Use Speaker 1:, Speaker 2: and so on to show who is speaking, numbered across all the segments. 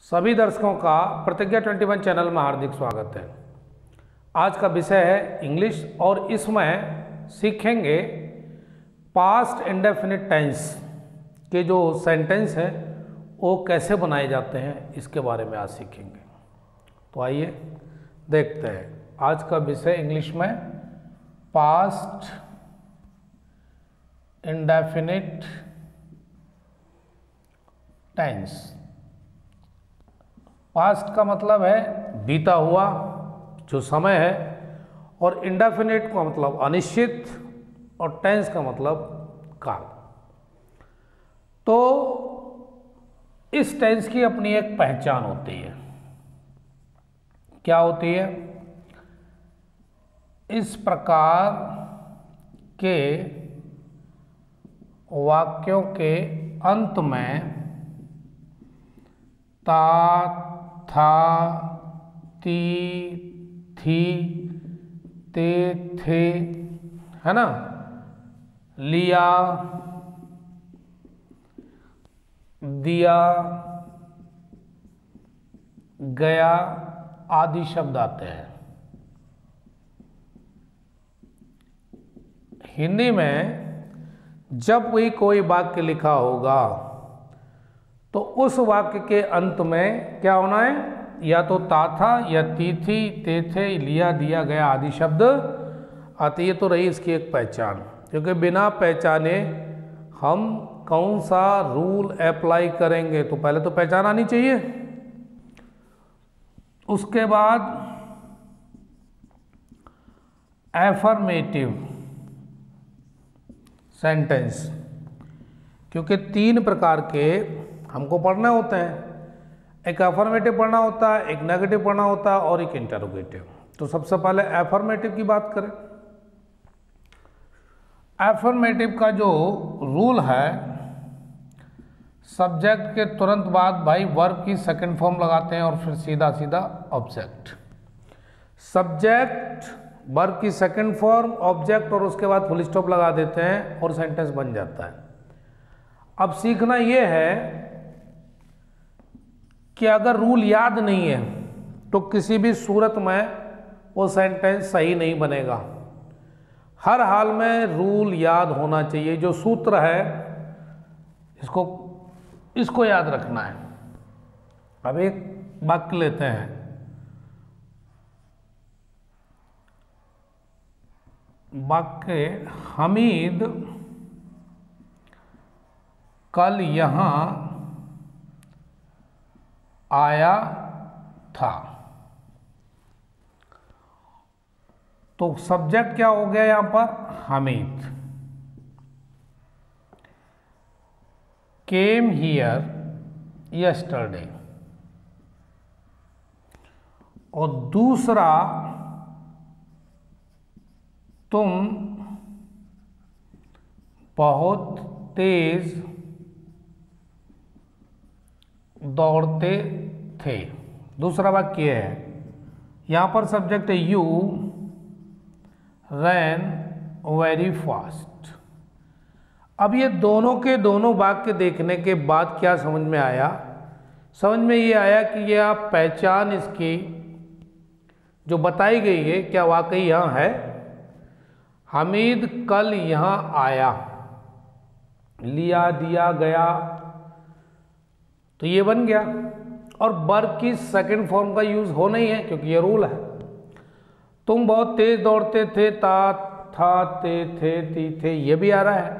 Speaker 1: सभी दर्शकों का प्रतिज्ञा 21 चैनल में हार्दिक स्वागत है। आज का विषय है इंग्लिश और इसमें सीखेंगे पास्ट इंडेफिनिट टेंस के जो सेंटेंस है वो कैसे बनाए जाते हैं, इसके बारे में आज सीखेंगे। तो आइए देखते हैं। आज का विषय इंग्लिश में पास्ट इंडेफिनिट टेंस। पास्ट का मतलब है बीता हुआ जो समय है, और इंडेफिनिट का मतलब अनिश्चित, और टेंस का मतलब काल। तो इस टेंस की अपनी एक पहचान होती है। क्या होती है? इस प्रकार के वाक्यों के अंत में ता, था, ती, थी, ते, थे, है ना, लिया, दिया, गया आदि शब्द आते हैं। हिंदी में जब भी कोई वाक्य लिखा होगा तो उस वाक्य के अंत में क्या होना है? या तो ता था, या ती थी, ते थे, लिया, दिया, गया आदि शब्द आती है। तो रही इसकी एक पहचान, क्योंकि बिना पहचाने हम कौन सा रूल अप्लाई करेंगे, तो पहले तो पहचान आनी चाहिए। उसके बाद एफर्मेटिव सेंटेंस, क्योंकि तीन प्रकार के हमको पढ़ना होते हैं। एक अफर्मेटिव पढ़ना होता है, एक नेगेटिव पढ़ना होता है, और एक इंटरोगेटिव। तो सबसे पहले एफर्मेटिव की बात करें। एफर्मेटिव का जो रूल है, सब्जेक्ट के तुरंत बाद भाई वर्ब की सेकंड फॉर्म लगाते हैं और फिर सीधा सीधा ऑब्जेक्ट। सब्जेक्ट, वर्ब की सेकंड फॉर्म, ऑब्जेक्ट, और उसके बाद फुल स्टॉप लगा देते हैं और सेंटेंस बन जाता है। अब सीखना यह है कि अगर रूल याद नहीं है तो किसी भी सूरत में वो सेंटेंस सही नहीं बनेगा। हर हाल में रूल याद होना चाहिए। जो सूत्र है इसको याद रखना है। अब एक वाक्य लेते हैं। वाक्य, हमीद कल यहां आया था। तो सब्जेक्ट क्या हो गया यहां पर? हमीद। Came here yesterday. और दूसरा, तुम बहुत तेज दौड़ते थे। दूसरा वाक्य है, यहां पर सब्जेक्ट है यू रैन वेरी फास्ट। अब ये दोनों के दोनों वाक्य देखने के बाद क्या समझ में आया? समझ में ये आया कि ये आप पहचान इसकी जो बताई गई है क्या वाकई यहां है। हमीद कल यहां आया, लिया, दिया, गया, तो ये बन गया। और वर्ब की सेकंड फॉर्म का यूज हो नहीं है क्योंकि ये रूल है। तुम बहुत तेज दौड़ते थे, ता, था, ते, थे, ती, थे, ये भी आ रहा है।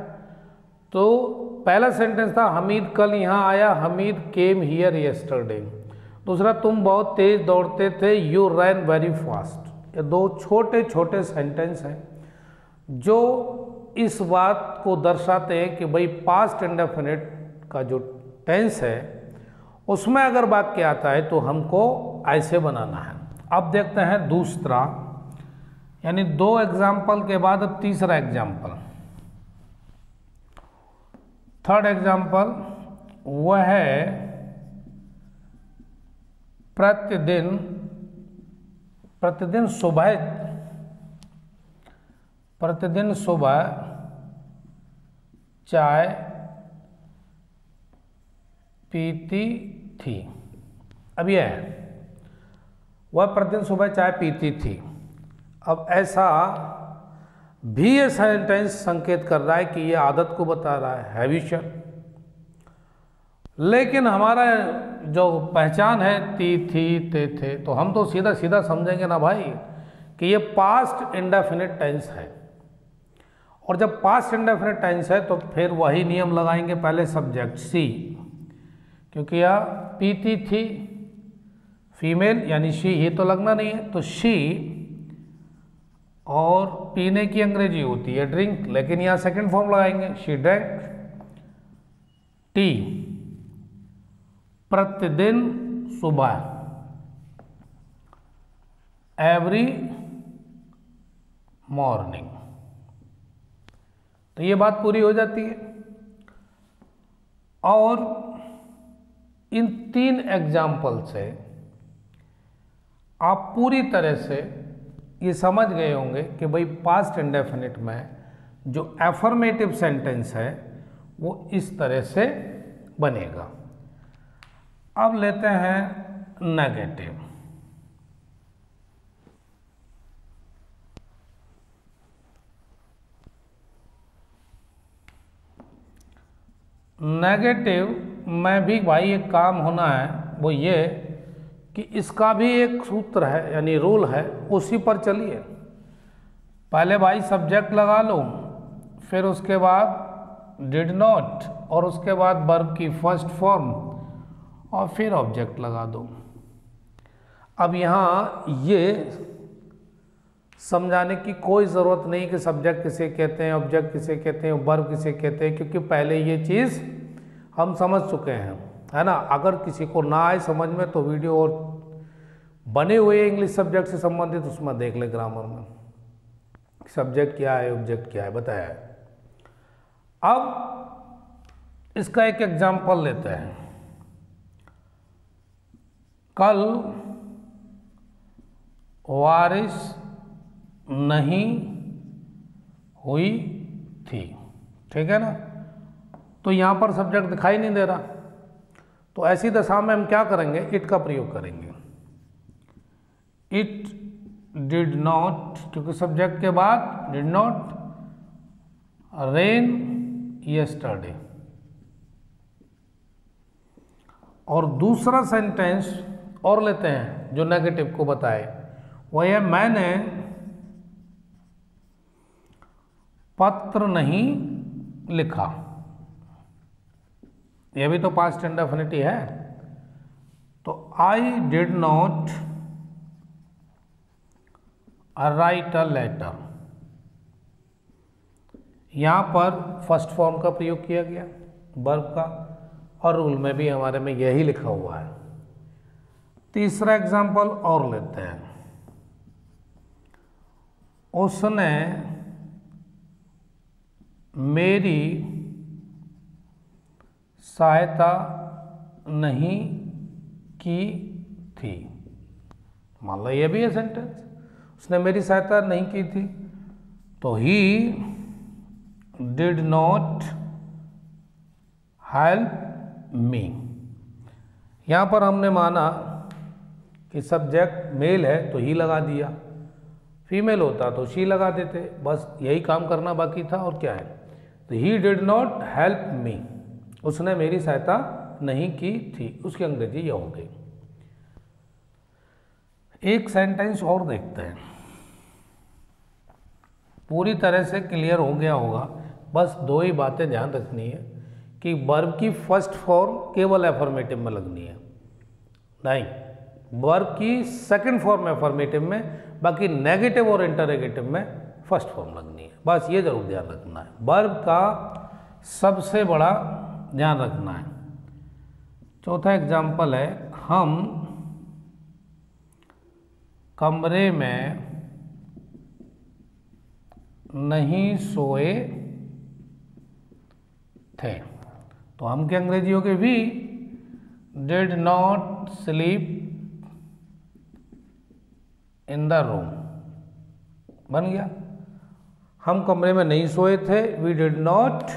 Speaker 1: तो पहला सेंटेंस था हमीद कल यहाँ आया, हमीद केम हियर यस्टरडे। दूसरा, तुम बहुत तेज दौड़ते थे, यू रैन वेरी फास्ट। ये दो छोटे छोटे सेंटेंस हैं जो इस बात को दर्शाते हैं कि भाई पास्ट इंडेफिनिट का जो टेंस है उसमें अगर वाक्य आता है तो हमको ऐसे बनाना है। अब देखते हैं दूसरा, यानी दो एग्जाम्पल के बाद अब तीसरा एग्जाम्पल। थर्ड एग्जाम्पल वह है प्रतिदिन सुबह चाय पीती थी। अब यह है, वह प्रतिदिन सुबह चाय पीती थी। अब ऐसा भी ये सेंटेंस संकेत कर रहा है कि ये आदत को बता रहा है, हैबिचुअल। लेकिन हमारा जो पहचान है ती, थी, थे, तो हम तो सीधा सीधा समझेंगे ना भाई कि ये पास्ट इंडेफिनिट टेंस है। और जब पास्ट इंडेफिनिट टेंस है तो फिर वही नियम लगाएंगे, पहले सब्जेक्ट सी, क्योंकि यह पीती थी फीमेल यानी शी ही तो लगना नहीं है, तो शी, और पीने की अंग्रेजी होती है ड्रिंक, लेकिन यहाँ सेकंड फॉर्म लगाएंगे, शी ड्रैंक टी प्रतिदिन सुबह, एवरी मॉर्निंग। तो ये बात पूरी हो जाती है। और इन 3 एग्जाम्पल से आप पूरी तरह से ये समझ गए होंगे कि भाई पास्ट इंडेफिनिट में जो एफर्मेटिव सेंटेंस है वो इस तरह से बनेगा। अब लेते हैं नेगेटिव। नेगेटिव में भी भाई एक काम होना है, वो ये कि इसका भी एक सूत्र है यानी रूल है, उसी पर चलिए। पहले भाई सब्जेक्ट लगा लो, फिर उसके बाद डिड नॉट, और उसके बाद वर्ब की फर्स्ट फॉर्म, और फिर ऑब्जेक्ट लगा दो। अब यहाँ ये समझाने की कोई ज़रूरत नहीं कि सब्जेक्ट किसे कहते हैं, ऑब्जेक्ट किसे कहते हैं, वर्ब किसे कहते हैं, क्योंकि पहले ये चीज़ हम समझ चुके हैं, है ना। अगर किसी को ना आए समझ में तो वीडियो और बने हुए इंग्लिश सब्जेक्ट से संबंधित उसमें देख ले, ग्रामर में सब्जेक्ट क्या है, ऑब्जेक्ट क्या है बताया है। अब इसका एक एग्जाम्पल लेते हैं। कल बारिश नहीं हुई थी, ठीक है ना। तो यहां पर सब्जेक्ट दिखाई नहीं दे रहा, तो ऐसी दशा में हम क्या करेंगे, इट का प्रयोग करेंगे। इट डिड नॉट, क्योंकि सब्जेक्ट के बाद डिड नॉट रेन यस्टरडे। और दूसरा सेंटेंस और लेते हैं जो नेगेटिव को बताए, वह है मैंने पत्र नहीं लिखा। यह भी तो पास्ट इंडेफिनिट है। तो I did not write a letter, यहां पर फर्स्ट फॉर्म का प्रयोग किया गया वर्ब का, और रूल में भी हमारे में यही लिखा हुआ है। तीसरा एग्जाम्पल और लेते हैं। उसने मेरी सहायता नहीं की थी। मान लो ये भी है सेंटेंस, उसने मेरी सहायता नहीं की थी, तो he did not help me. यहां पर हमने माना कि सब्जेक्ट मेल है तो ही लगा दिया, फीमेल होता तो शी लगा देते, बस यही काम करना बाकी था और क्या है। तो he did not help me, उसने मेरी सहायता नहीं की थी, उसकी अंग्रेजी यह हो गई। एक सेंटेंस और देखते हैं, पूरी तरह से क्लियर हो गया होगा। बस 2 ही बातें ध्यान रखनी है कि वर्ब की फर्स्ट फॉर्म केवल एफर्मेटिव में लगनी है, नहीं वर्ब की सेकंड फॉर्म एफर्मेटिव में, बाकी नेगेटिव और इंटरोगेटिव में फर्स्ट फॉर्म लगनी है। बस ये जरूर ध्यान रखना है, वर्ब का सबसे बड़ा ध्यान रखना है। चौथा एग्जाम्पल है, हम कमरे में नहीं सोए थे। तो हम की अंग्रेजी हो गई, we did not sleep in the room, बन गया। हम कमरे में नहीं सोए थे, we did not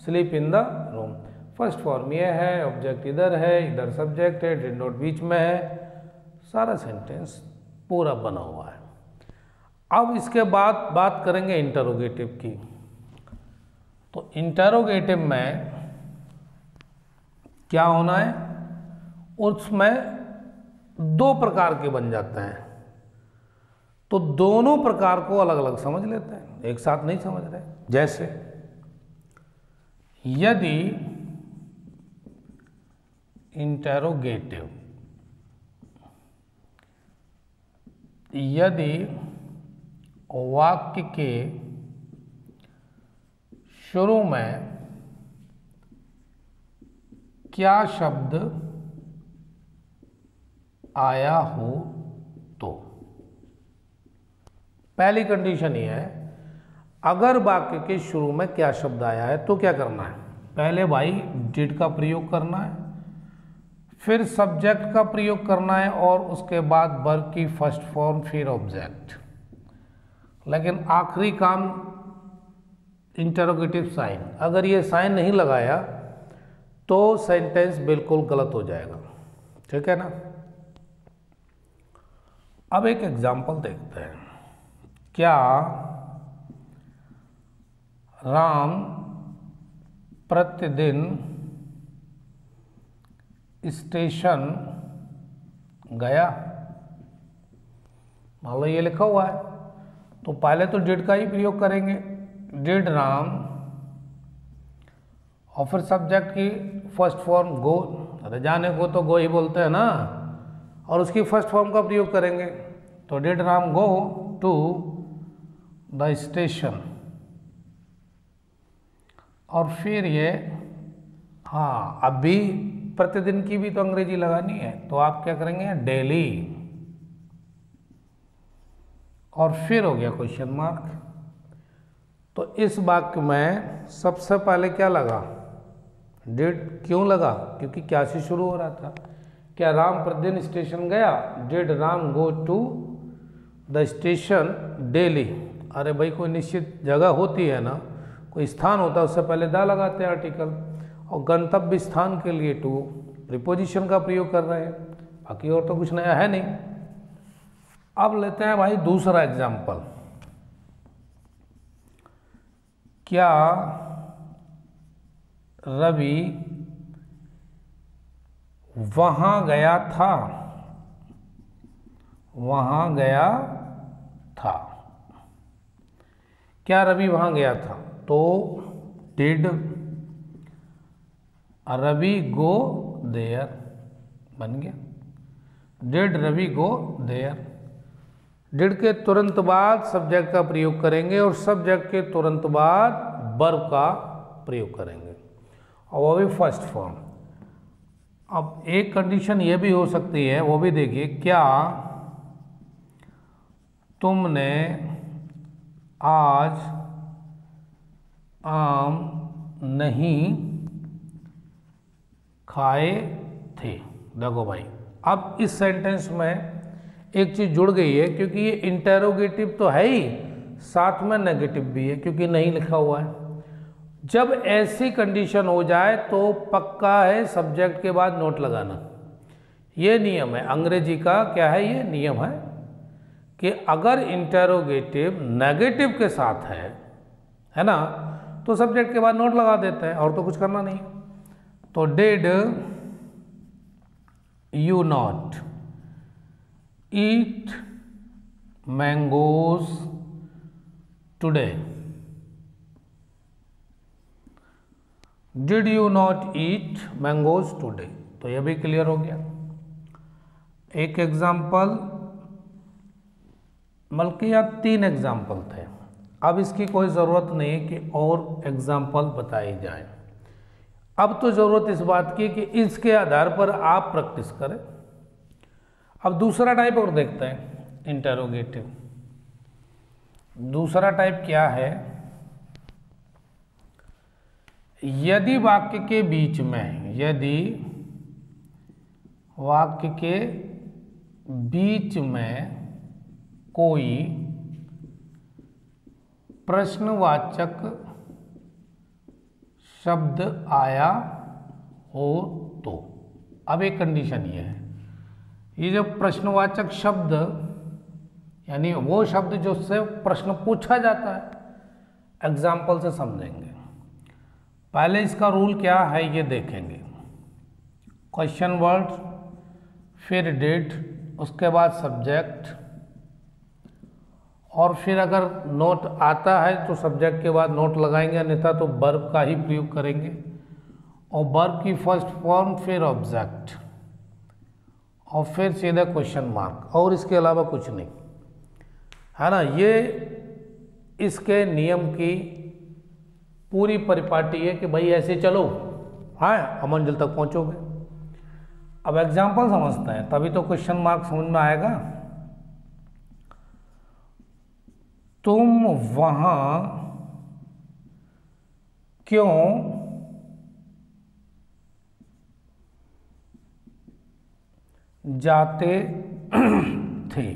Speaker 1: sleep in the room. First form ये है, ऑब्जेक्ट इधर है, इधर सब्जेक्ट है, डिड नॉट बीच में है, सारा सेंटेंस पूरा बना हुआ है। अब इसके बाद बात करेंगे इंटरोगेटिव की। तो इंटरोगेटिव में क्या होना है, उसमें दो प्रकार के बन जाते हैं, तो दोनों प्रकार को अलग अलग समझ लेते हैं, एक साथ नहीं समझ रहे। जैसे यदि इंटरोगेटिव, यदि वाक्य के शुरू में क्या शब्द आया हो तो, पहली कंडीशन ये है, अगर वाक्य के शुरू में क्या शब्द आया है तो क्या करना है, पहले भाई डिड का प्रयोग करना है, फिर सब्जेक्ट का प्रयोग करना है और उसके बाद वर्ब की फर्स्ट फॉर्म, फिर ऑब्जेक्ट। लेकिन आखिरी काम इंटरोगेटिव साइन, अगर ये साइन नहीं लगाया तो सेंटेंस बिल्कुल गलत हो जाएगा, ठीक है ना। अब एक एग्जाम्पल देखते हैं। क्या राम प्रतिदिन स्टेशन गया, मान लो ये लिखा हुआ है, तो पहले तो डिड का ही प्रयोग करेंगे, डिड राम, और फिर सब्जेक्ट की फर्स्ट फॉर्म गो, अरे जाने को तो गो ही बोलते हैं ना, और उसकी फर्स्ट फॉर्म का प्रयोग करेंगे, तो did Ram go to the station, और फिर ये, हाँ अभी प्रतिदिन की भी तो अंग्रेजी लगानी है, तो आप क्या करेंगे, डेली, और फिर हो गया क्वेश्चन मार्क। तो इस वाक्य में सबसे पहले क्या लगा, डिड, क्यों लगा, क्योंकि क्या से शुरू हो रहा था, क्या राम प्रतिदिन स्टेशन गया, did Ram go to the station daily. अरे भाई कोई निश्चित जगह होती है ना, कोई स्थान होता है, उससे पहले दा लगाते हैं आर्टिकल, और गंतव्य स्थान के लिए टू प्रीपोजिशन का प्रयोग कर रहे हैं, बाकी और तो कुछ नया है नहीं। अब लेते हैं भाई दूसरा एग्जाम्पल। क्या रवि वहां गया था, वहां गया था, क्या रवि वहां गया था, तो डिड रवि गो देयर बन गया, did Ravi go there. Did के तुरंत बाद सब्जेक्ट का प्रयोग करेंगे और सब्जेक्ट के तुरंत बाद वर्ब का प्रयोग करेंगे, और वो भी फर्स्ट फॉर्म। अब एक कंडीशन ये भी हो सकती है, वो भी देखिए, क्या तुमने आज आम नहीं खाए थे। देखो भाई, अब इस सेंटेंस में एक चीज जुड़ गई है, क्योंकि ये इंटेरोगेटिव तो है ही, साथ में नेगेटिव भी है, क्योंकि नहीं लिखा हुआ है। जब ऐसी कंडीशन हो जाए तो पक्का है सब्जेक्ट के बाद नोट लगाना, ये नियम है अंग्रेजी का। क्या है ये नियम है कि अगर इंटेरोगेटिव नेगेटिव के साथ है ना, तो सब्जेक्ट के बाद नोट लगा देते हैं, और तो कुछ करना नहीं। तो did you not eat mangoes today, did you not eat mangoes today, तो यह भी क्लियर हो गया। एक एग्जाम्पल, बल्कि या 3 एग्जाम्पल थे, अब इसकी कोई ज़रूरत नहीं है कि और एग्जाम्पल बताई जाए। अब तो ज़रूरत इस बात की कि इसके आधार पर आप प्रैक्टिस करें। अब दूसरा टाइप और देखते हैं इंटेरोगेटिव। दूसरा टाइप क्या है, यदि वाक्य के बीच में, यदि वाक्य के बीच में कोई प्रश्नवाचक शब्द आया हो तो। अब एक कंडीशन ये है, ये जो प्रश्नवाचक शब्द यानी वो शब्द जो से प्रश्न पूछा जाता है, एग्जाम्पल से समझेंगे। पहले इसका रूल क्या है ये देखेंगे। क्वेश्चन वर्ड, फिर डिड, उसके बाद सब्जेक्ट, और फिर अगर नोट आता है तो सब्जेक्ट के बाद नोट लगाएंगे, अन्यथा तो वर्ब का ही प्रयोग करेंगे, और वर्ब की फर्स्ट फॉर्म, फिर ऑब्जेक्ट, और फिर सीधा क्वेश्चन मार्क, और इसके अलावा कुछ नहीं है ना। ये इसके नियम की पूरी परिपाटी है कि भाई ऐसे चलो, हाँ, मंजिल तक पहुंचोगे। अब एग्जाम्पल समझते हैं, तभी तो क्वेश्चन मार्क समझ में आएगा। तुम वहां क्यों जाते थे।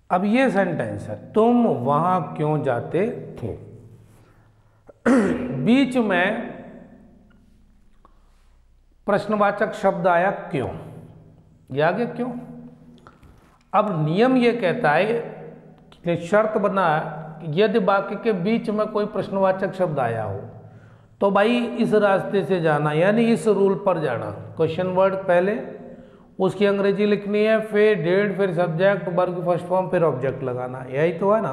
Speaker 1: अब ये सेंटेंस है, तुम वहां क्यों जाते थे। बीच में प्रश्नवाचक शब्द आया क्यों, ये आगे क्यों। अब नियम ये कहता है कि शर्त बना है, यदि वाक्य के बीच में कोई प्रश्नवाचक शब्द आया हो तो भाई इस रास्ते से जाना, यानी इस रूल पर जाना। क्वेश्चन वर्ड पहले, उसकी अंग्रेजी लिखनी है, फिर डेड, फिर सब्जेक्ट, वर्ब की फर्स्ट फॉर्म, फिर ऑब्जेक्ट लगाना, यही तो है ना।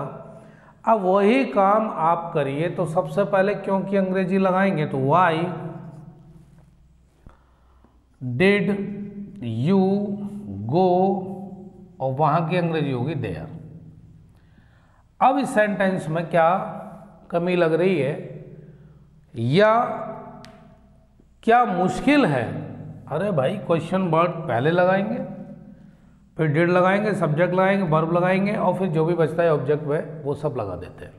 Speaker 1: अब वही काम आप करिए, तो सबसे पहले क्यों की अंग्रेजी लगाएंगे तो वाई, डिड यू गो, और वहां की अंग्रेजी होगी देयर। अब इस सेंटेंस में क्या कमी लग रही है या क्या मुश्किल है। अरे भाई, क्वेश्चन वर्ड पहले लगाएंगे, फिर डिड लगाएंगे, सब्जेक्ट लगाएंगे, वर्ब लगाएंगे, और फिर जो भी बचता है ऑब्जेक्ट में वो सब लगा देते हैं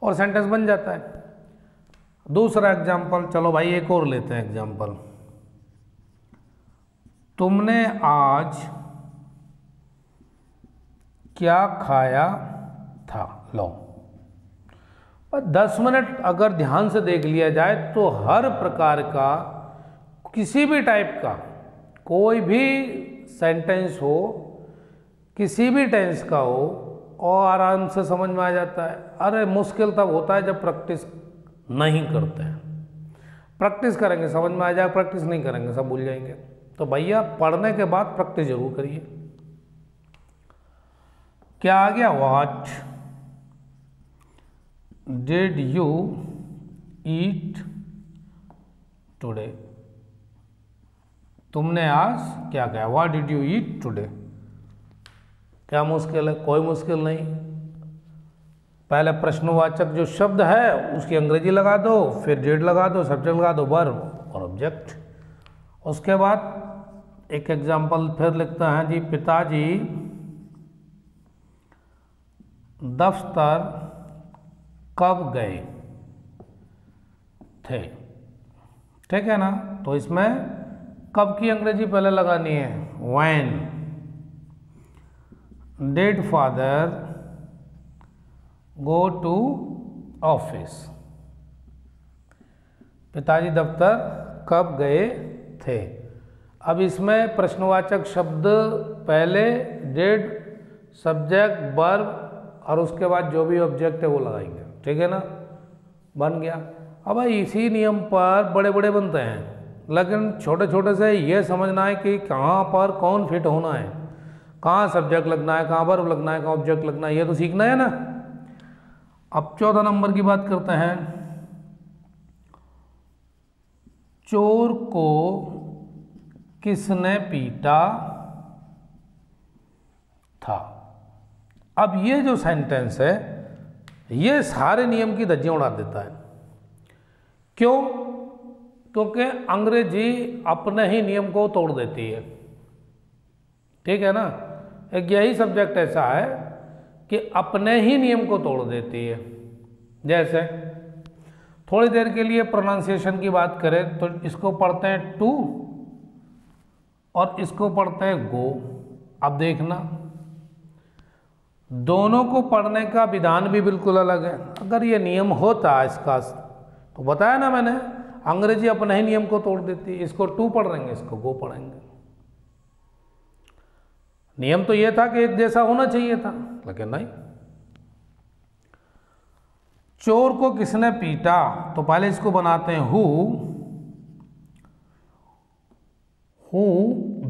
Speaker 1: और सेंटेंस बन जाता है। दूसरा एग्जाम्पल, चलो भाई एक और लेते हैं एग्जाम्पल। तुमने आज क्या खाया था। लो, 10 मिनट अगर ध्यान से देख लिया जाए तो हर प्रकार का, किसी भी टाइप का कोई भी सेंटेंस हो, किसी भी टेंस का हो, और आराम से समझ में आ जाता है। अरे मुश्किल तब होता है जब प्रैक्टिस नहीं करते हैं। प्रैक्टिस करेंगे समझ में आ जाएगा, प्रैक्टिस नहीं करेंगे सब भूल जाएंगे। तो भैया पढ़ने के बाद प्रैक्टिस जरूर करिए। क्या आ गया, what did you eat today. तुमने आज क्या खाया, what did you eat today. क्या मुश्किल है, कोई मुश्किल नहीं। पहले प्रश्नवाचक जो शब्द है उसकी अंग्रेजी लगा दो, फिर डिड लगा दो, सब्जेक्ट लगा दो, वर्ब और ऑब्जेक्ट। उसके बाद एक एग्जाम्पल फिर लिखता है जी, पिताजी दफ्तर कब गए थे। ठीक है ना, तो इसमें कब की अंग्रेजी पहले लगानी है, when. Did father go to office. पिताजी दफ्तर कब गए थे। अब इसमें प्रश्नवाचक शब्द पहले, डिड, सब्जेक्ट, वर्ब, और उसके बाद जो भी ऑब्जेक्ट है वो लगाएंगे। ठीक है ना, बन गया। अब भाई इसी नियम पर बड़े बड़े बनते हैं, लेकिन छोटे छोटे से ये समझना है कि कहाँ पर कौन फिट होना है, कहाँ सब्जेक्ट लगना है, कहाँ वर्ब लगना है, कहाँ ऑब्जेक्ट लगना है, ये तो सीखना है ना। अब 14 नंबर की बात करते हैं। चोर को किसने पीटा था। अब ये जो सेंटेंस है ये सारे नियम की धज्जियां उड़ा देता है। क्यों? क्योंकि अंग्रेजी अपने ही नियम को तोड़ देती है। ठीक है ना, एक यही सब्जेक्ट ऐसा है कि अपने ही नियम को तोड़ देती है। जैसे थोड़ी देर के लिए प्रोनाउंसिएशन की बात करें तो इसको पढ़ते हैं टू और इसको पढ़ते हैं गो। अब देखना, दोनों को पढ़ने का विधान भी बिल्कुल अलग है। अगर ये नियम होता इसका तो बताया ना मैंने, अंग्रेजी अपने ही नियम को तोड़ देती है। इसको टू पढ़ेंगे, इसको गो पढ़ेंगे। नियम तो यह था कि एक जैसा होना चाहिए था, लेकिन नहीं। चोर को किसने पीटा, तो पहले इसको बनाते हैं हु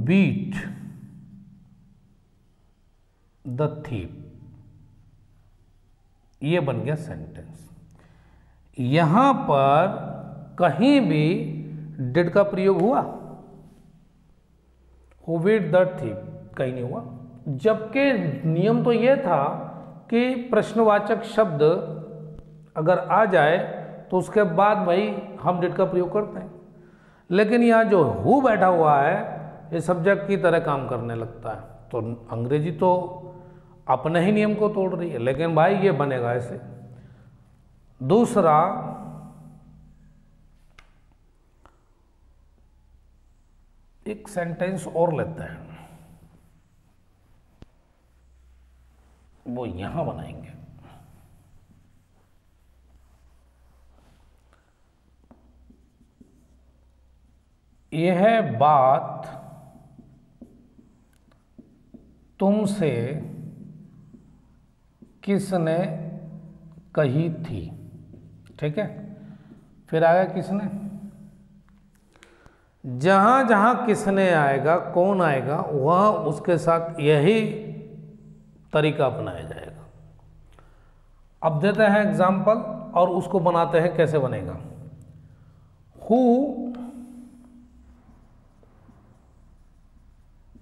Speaker 1: बीट द थीफ। ये बन गया सेंटेंस। यहां पर कहीं भी डिड का प्रयोग हुआ, हु बीट द थीफ कहीं नहीं हुआ, जबकि नियम तो यह था कि प्रश्नवाचक शब्द अगर आ जाए तो उसके बाद भाई हम डिड का प्रयोग करते हैं। लेकिन यहाँ जो हु बैठा हुआ है ये सब्जेक्ट की तरह काम करने लगता है, तो अंग्रेजी तो अपने ही नियम को तोड़ रही है, लेकिन भाई ये बनेगा ऐसे। दूसरा, एक सेंटेंस और लेते हैं, वो यहां बनाएंगे। यह बात तुमसे किसने कही थी, ठीक है। फिर आएगा किसने, जहां जहां किसने आएगा, कौन आएगा, वहां उसके साथ यही तरीका अपनाया जाएगा। अब देते हैं एग्जाम्पल और उसको बनाते हैं कैसे बनेगा। Who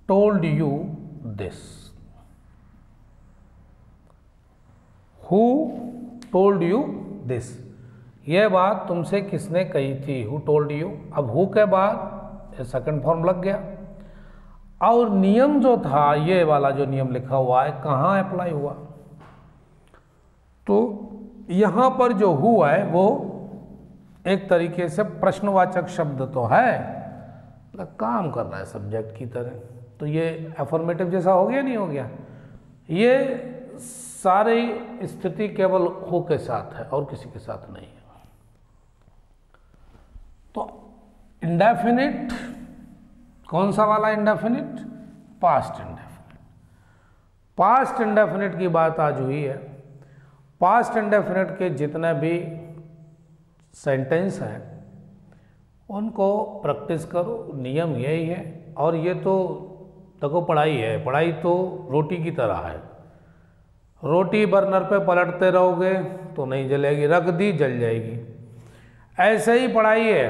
Speaker 1: told you this, who told you this, यह बात तुमसे किसने कही थी, हु टोल्ड यू। अब हु के बाद सेकंड फॉर्म लग गया, और नियम जो था, ये वाला जो नियम लिखा हुआ है कहाँ अप्लाई हुआ, तो यहां पर जो हुआ है वो एक तरीके से प्रश्नवाचक शब्द तो है, काम कर रहा है सब्जेक्ट की तरह, तो ये अफर्मेटिव जैसा हो गया नहीं हो गया। ये सारी स्थिति केवल हु के साथ है और किसी के साथ नहीं है। तो इंडेफिनिट कौन सा वाला indefinite, past indefinite. Past indefinite की बात आज हुई है। पास्ट इंडेफिनिट के जितने भी सेंटेंस हैं उनको प्रैक्टिस करो, नियम यही है। और ये तो देखो पढ़ाई है, पढ़ाई तो रोटी की तरह है, रोटी बर्नर पे पलटते रहोगे तो नहीं जलेगी, रख दी जल जाएगी। ऐसे ही पढ़ाई है,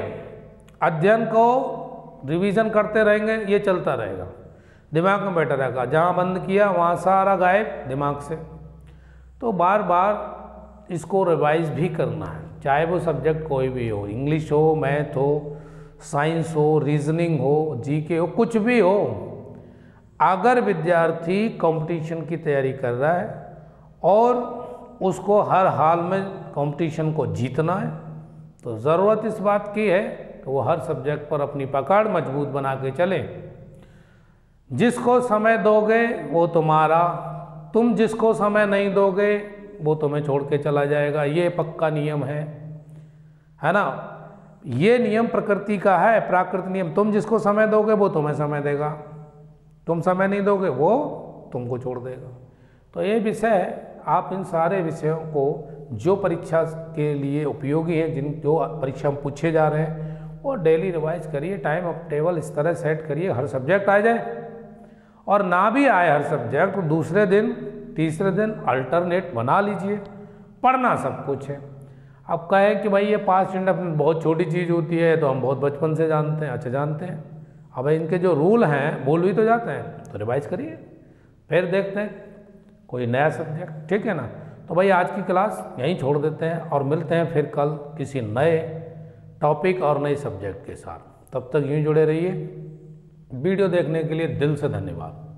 Speaker 1: अध्ययन को रिवीजन करते रहेंगे, ये चलता रहेगा, दिमाग में बैठा रहेगा, जहाँ बंद किया वहाँ सारा गायब दिमाग से। तो बार बार इसको रिवाइज भी करना है, चाहे वो सब्जेक्ट कोई भी हो, इंग्लिश हो, मैथ हो, साइंस हो, रीजनिंग हो, जीके हो, कुछ भी हो। अगर विद्यार्थी कंपटीशन की तैयारी कर रहा है और उसको हर हाल में कंपटीशन को जीतना है, तो ज़रूरत इस बात की है कि वो हर सब्जेक्ट पर अपनी पकड़ मजबूत बना के चले। जिसको समय दोगे वो तुम्हारा, तुम जिसको समय नहीं दोगे वो तुम्हें छोड़ के चला जाएगा। ये पक्का नियम है ना। ये नियम प्रकृति का है, प्राकृतिक नियम। तुम जिसको समय दोगे वो तुम्हें समय देगा, तुम समय नहीं दोगे वो तुमको छोड़ देगा। तो ये विषय है, आप इन सारे विषयों को जो परीक्षा के लिए उपयोगी है, जिन जो परीक्षा में पूछे जा रहे हैं, वो डेली रिवाइज करिए, टाइम अप टेबल इस तरह सेट करिए हर सब्जेक्ट आ जाए, और ना भी आए हर सब्जेक्ट तो दूसरे दिन तीसरे दिन अल्टरनेट बना लीजिए। पढ़ना सब कुछ है। अब कहें कि भाई ये पास्ट इंडेफिनिट बहुत छोटी चीज़ होती है, तो हम बहुत बचपन से जानते हैं। अच्छा, जानते हैं, अब इनके जो रूल हैं भूल भी तो जाते हैं, तो रिवाइज करिए, फिर देखते हैं कोई नया सब्जेक्ट, ठीक है ना। तो भाई आज की क्लास यहीं छोड़ देते हैं और मिलते हैं फिर कल किसी नए टॉपिक और नए सब्जेक्ट के साथ। तब तक यूँ जुड़े रहिए। वीडियो देखने के लिए दिल से धन्यवाद।